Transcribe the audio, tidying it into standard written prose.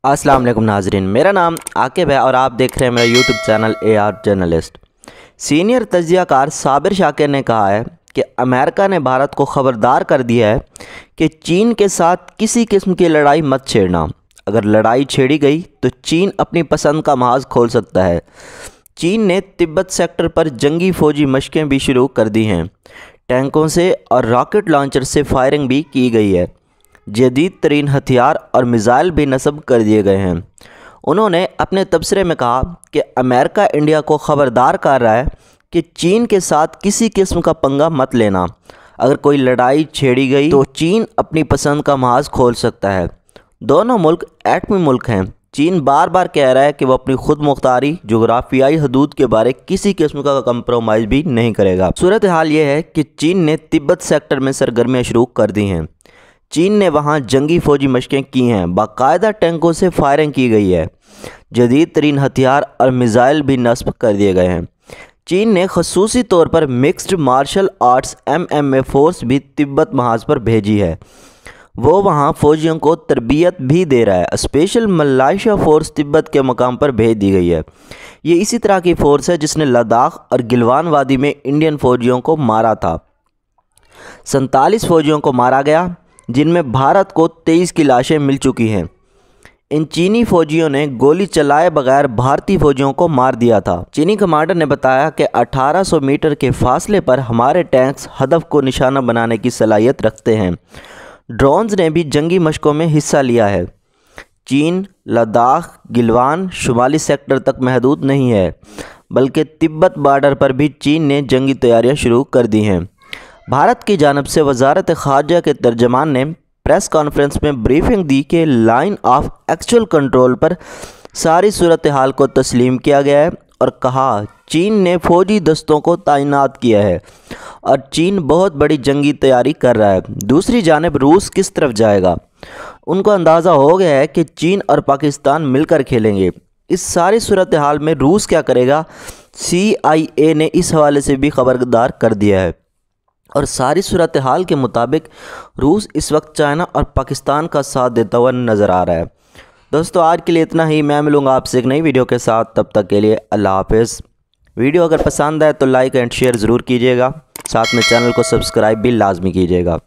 अस्सलाम वालेकुम नाजरीन, मेरा नाम आकिब है और आप देख रहे हैं मेरा YouTube channel AR journalist. Senior तज्ज़ियाकार साबिर शाकिर ने कहा है कि अमेरिका ने भारत को ख़बरदार कर दिया है कि चीन के साथ किसी किस्म की लड़ाई मत छेड़ना। अगर लड़ाई छेड़ी गई तो चीन अपनी पसंद का महाज खोल सकता है। चीन ने तिब्बत सेक्टर पर जंगी फ़ौजी मशक़ें भी शुरू कर दी हैं। टैंकों से और रॉकेट लॉन्चर से फायरिंग भी की गई है। जदीद तरीन हथियार और मिज़ाइल भी नस्ब कर दिए गए हैं। उन्होंने अपने तबसरे में कहा कि अमेरिका इंडिया को ख़बरदार कर रहा है कि चीन के साथ किसी किस्म का पंगा मत लेना। अगर कोई लड़ाई छेड़ी गई तो चीन अपनी पसंद का महाज खोल सकता है। दोनों मुल्क एटमी मुल्क हैं। चीन बार बार कह रहा है कि वह अपनी खुद मुख्तारी जोग्राफियाई हदूद के बारे किसी किस्म का कंप्रोमाइज़ भी नहीं करेगा। सूरत हाल ये है कि चीन ने तिब्बत सेक्टर में सरगर्मियाँ शुरू कर दी हैं। चीन ने वहां जंगी फ़ौजी मशक़ें की हैं। बाकायदा टैंकों से फायरिंग की गई है। जदीद तरीन हथियार और मिज़ाइल भी नस्ब कर दिए गए हैं। चीन ने खसूसी तौर पर mixed martial arts MMA force भी तिब्बत महाज पर भेजी है। वो वहां फ़ौजियों को तरबियत भी दे रहा है। स्पेशल मलाइशिया फ़ोर्स तिब्बत के मकाम पर भेज दी गई है। ये इसी तरह की फ़ोर्स है जिसने लद्दाख और गिलवान वादी में इंडियन फ़ौजियों को मारा था। 47 फ़ौजियों को मारा गया, जिनमें भारत को 23 की लाशें मिल चुकी हैं। इन चीनी फ़ौजियों ने गोली चलाए बगैर भारतीय फ़ौजियों को मार दिया था। चीनी कमांडर ने बताया कि 1800 मीटर के फासले पर हमारे टैंक्स हदफ को निशाना बनाने की सलाहियत रखते हैं। ड्रोन्स ने भी जंगी मशकों में हिस्सा लिया है। चीन लद्दाख गिलवान शुमाली सेक्टर तक महदूद नहीं है, बल्कि तिब्बत बॉर्डर पर भी चीन ने जंगी तैयारियां शुरू कर दी हैं। भारत की जानिब से वज़ारत ख़ारजा के तर्जमान ने प्रेस कॉन्फ्रेंस में ब्रीफिंग दी कि लाइन ऑफ एक्चुअल कंट्रोल पर सारी सूरत हाल को तस्लीम किया गया है और कहा चीन ने फ़ौजी दस्तों को तैनात किया है और चीन बहुत बड़ी जंगी तैयारी कर रहा है। दूसरी जानिब रूस किस तरफ जाएगा, उनको अंदाज़ा हो गया है कि चीन और पाकिस्तान मिलकर खेलेंगे। इस सारी सूरत हाल में रूस क्या करेगा, CIA ने इस हवाले से भी खबरदार कर दिया है। और सारी सूरत हाल के मुताबिक रूस इस वक्त चाइना और पाकिस्तान का साथ देता हुआ नज़र आ रहा है। दोस्तों, आज के लिए इतना ही। मैं मिलूँगा आपसे एक नई वीडियो के साथ। तब तक के लिए अल्लाह हाफ़िज़। वीडियो अगर पसंद आए तो लाइक एंड शेयर ज़रूर कीजिएगा। साथ में चैनल को सब्सक्राइब भी लाजमी कीजिएगा।